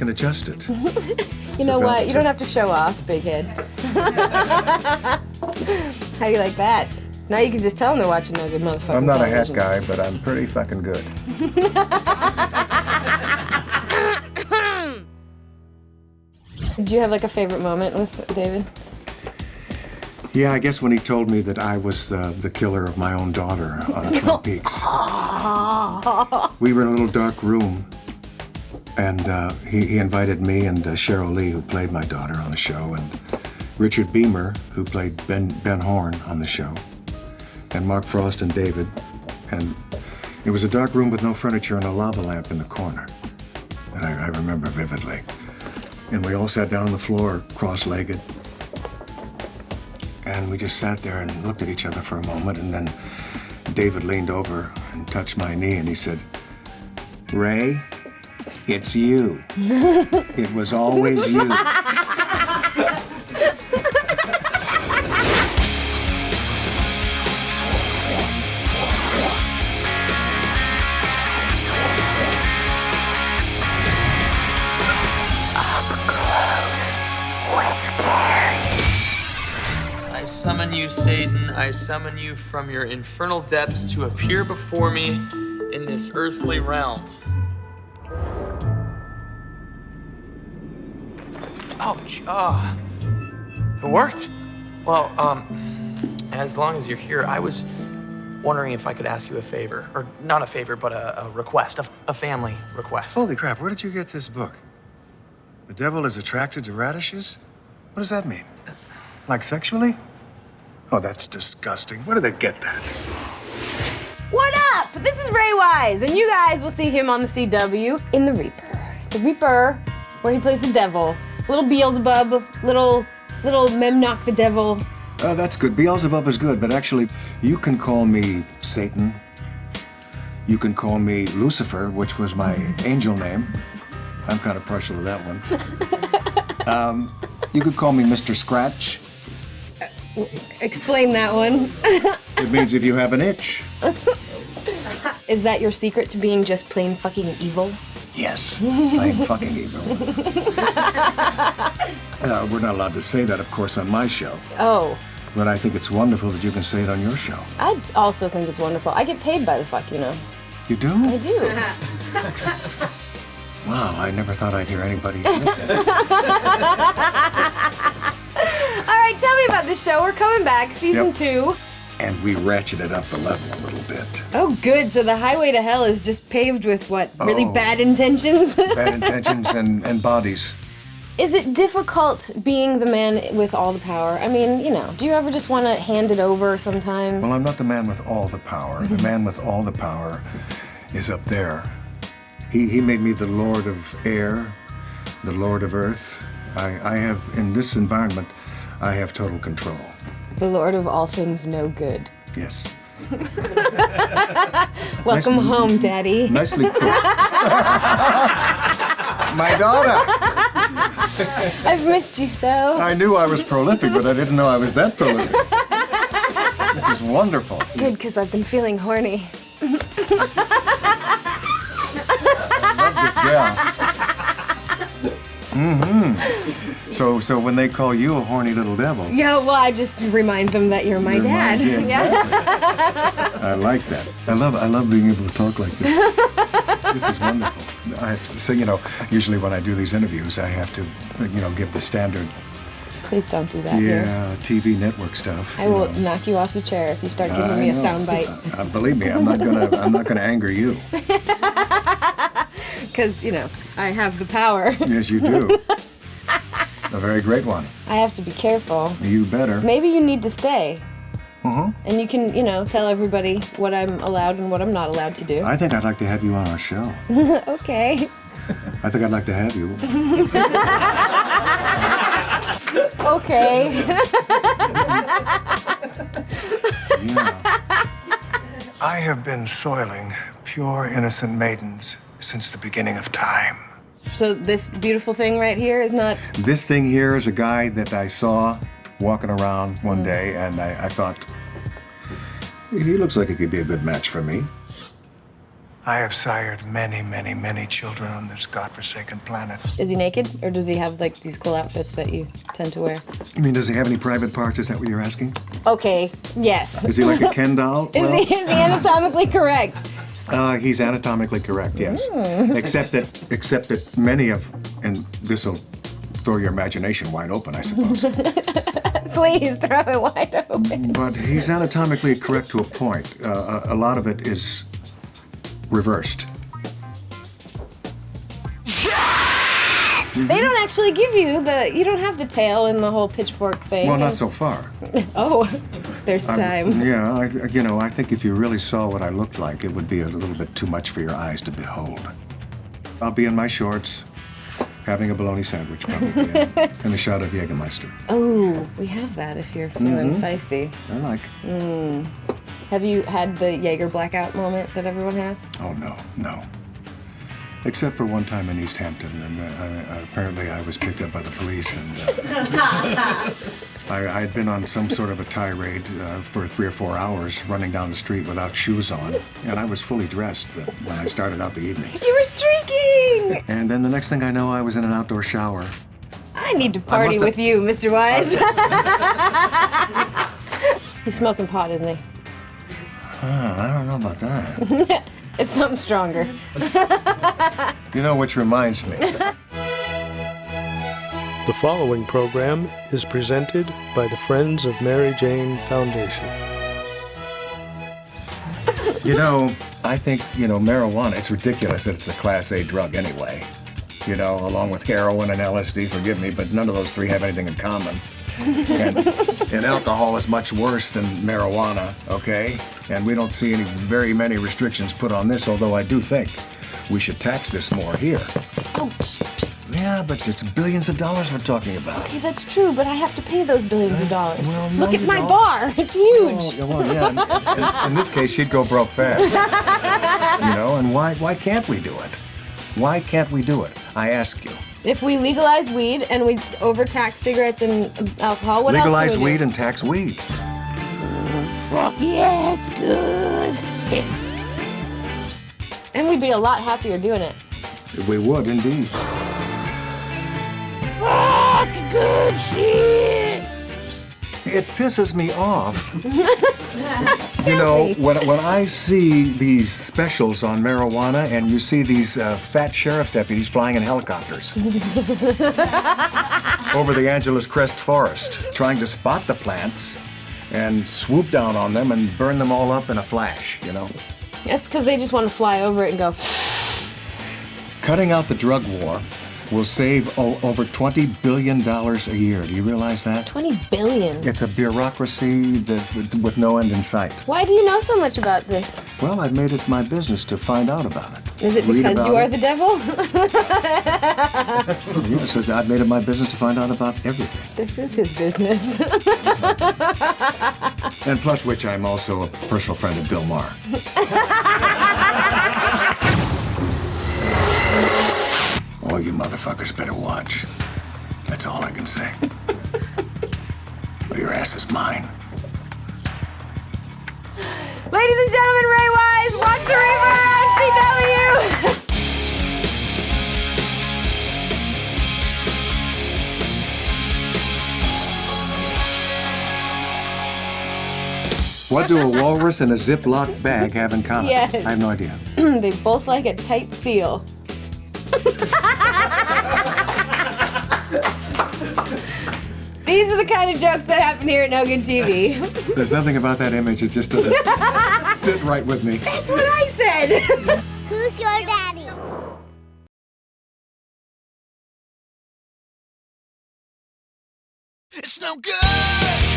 can adjust it. You know what? You don't have to show off, big head. How do you like that? Now you can just tell them they're watching no good motherfucking I'm not a television. hat guy, but I'm pretty fucking good. Did you have like a favorite moment with David? Yeah, I guess when he told me that I was the killer of my own daughter on Twin Peaks. We were in a little dark room, and he invited me and Cheryl Lee, who played my daughter on the show, and Richard Beamer, who played Ben Horn on the show, and Mark Frost and David. And it was a dark room with no furniture and a lava lamp in the corner. And I remember vividly. And we all sat down on the floor, cross-legged. And we just sat there and looked at each other for a moment, and then David leaned over and touched my knee, and he said, "Ray, it's you. It was always you." I summon you, Satan. I summon you from your infernal depths to appear before me in this earthly realm. Oh, it worked. Well, as long as you're here, I was wondering if I could ask you a favor. Or not a favor, but a request, a family request. Holy crap, where did you get this book? The devil is attracted to radishes? What does that mean? Like sexually? Oh, that's disgusting. Where did they get that? What up? This is Ray Wise, and you guys will see him on the CW in The Reaper. The Reaper, where he plays the devil. Little Beelzebub, little Memnoch the devil. That's good. Beelzebub is good, but actually, you can call me Satan. You can call me Lucifer, which was my angel name. I'm kind of partial to that one. You could call me Mr. Scratch. Explain that one. It means if you have an itch. Is that your secret to being just plain fucking evil? Yes, plain fucking evil. We're not allowed to say that, of course, on my show. Oh. But I think it's wonderful that you can say it on your show. I also think it's wonderful. I get paid by the fuck, you know. You do? I do. Wow, I never thought I'd hear anybody admit that. All right, tell me about this show. We're coming back, season 2. And we ratcheted up the level a little bit. Oh, good. So the highway to hell is just paved with what? Really bad intentions? Bad intentions and bodies. Is it difficult being the man with all the power? I mean, you know, do you ever just want to hand it over sometimes? Well, I'm not the man with all the power. The man with all the power is up there. He made me the Lord of Air, the Lord of Earth. I have, in this environment, I have total control. The Lord of all things no good. Yes. Welcome home, Daddy. Nicely put. My daughter. I've missed you so. I knew I was prolific, but I didn't know I was that prolific. This is wonderful. Good, because I've been feeling horny. I love this gal. Mm-hmm. So when they call you a horny little devil. Yeah, well, I just remind them that you're my dad. Yeah, exactly. I like that. I love being able to talk like this. This is wonderful. So, you know, usually when I do these interviews, I have to, you know, give the standard. Please don't do that here. TV network stuff. I will knock you off your chair if you start giving me a soundbite. Believe me, I'm not gonna anger you. Because, you know, I have the power. Yes, you do. A very great one. I have to be careful. You better. Maybe you need to stay. Mm-hmm. And you can, you know, tell everybody what I'm allowed and what I'm not allowed to do. I think I'd like to have you on our show. Okay. I think I'd like to have you. Okay. Yeah. I have been soiling pure, innocent maidens since the beginning of time. So this beautiful thing right here is not... This thing here is a guy that I saw walking around one day, and I thought, he looks like he could be a good match for me. I have sired many, many, many children on this godforsaken planet. Is he naked, or does he have like these cool outfits that you tend to wear? You mean, does he have any private parts? Is that what you're asking? Okay, yes. Is he like a Ken doll? Is he anatomically correct? He's anatomically correct, yes. Except that many of, and this will throw your imagination wide open, I suppose. Please throw it wide open. But he's anatomically correct to a point. A lot of it is reversed. They don't actually give you you don't have the tail and the whole pitchfork thing. Well, not so far. Oh, there's time. Yeah, I think if you really saw what I looked like, it would be a little bit too much for your eyes to behold. I'll be in my shorts, having a bologna sandwich probably, and a shot of Jägermeister. Oh, we have that if you're feeling feisty. I like. Have you had the Jaeger blackout moment that everyone has? Oh, no. Except for one time in East Hampton, and apparently I was picked up by the police, and I had been on some sort of a tirade for 3 or 4 hours, running down the street without shoes on, and I was fully dressed when I started out the evening. You were streaking! And then the next thing I know, I was in an outdoor shower. I need to party with you, Mr. Wise. He's smoking pot, isn't he? I don't know about that. It's something stronger. You know, which reminds me. The following program is presented by the Friends of Mary Jane Foundation. You know, I think, marijuana, it's ridiculous that it's a Class A drug anyway. Along with heroin and LSD, forgive me, but none of those three have anything in common. And alcohol is much worse than marijuana, okay? And we don't see very many restrictions put on this, although I do think we should tax this more here. Oh, Yeah, but it's billions of dollars we're talking about. okay, that's true, but I have to pay those billions of dollars. Well, no, Look at you my don't. bar. It's huge. Oh, well, yeah. In this case, she'd go broke fast. And why can't we do it? Why can't we do it? I ask you. If we legalize weed and we overtax cigarettes and alcohol, what Legalize else can we weed do? and tax weed. Fuck yeah, it's good. And we'd be a lot happier doing it. We would, indeed. Fuck good shit. It pisses me off. Tell me. When I see these specials on marijuana and you see these fat sheriff's deputies flying in helicopters over the Angeles Crest Forest, trying to spot the plants and swoop down on them and burn them all up in a flash, That's because they just want to fly over it and go, Cutting out the drug war will save over $20 billion a year. Do you realize that? 20 billion. It's a bureaucracy with no end in sight. Why do you know so much about this? Well, I've made it my business to find out about it. Is it Read because you about are it. the devil? Yes, I've made it my business to find out about everything. This is his business. And plus which, I'm also a personal friend of Bill Maher. Oh, you motherfuckers better watch. That's all I can say. Or your ass is mine. Ladies and gentlemen, Ray Wise, watch the Reaper on CW. What do a walrus and a Ziploc bag have in common? Yes. I have no idea. They both like a tight seal. These are the kind of jokes that happen here at No Good TV. There's nothing about that image, it just doesn't sit right with me. That's what I said. Who's your daddy? It's no good.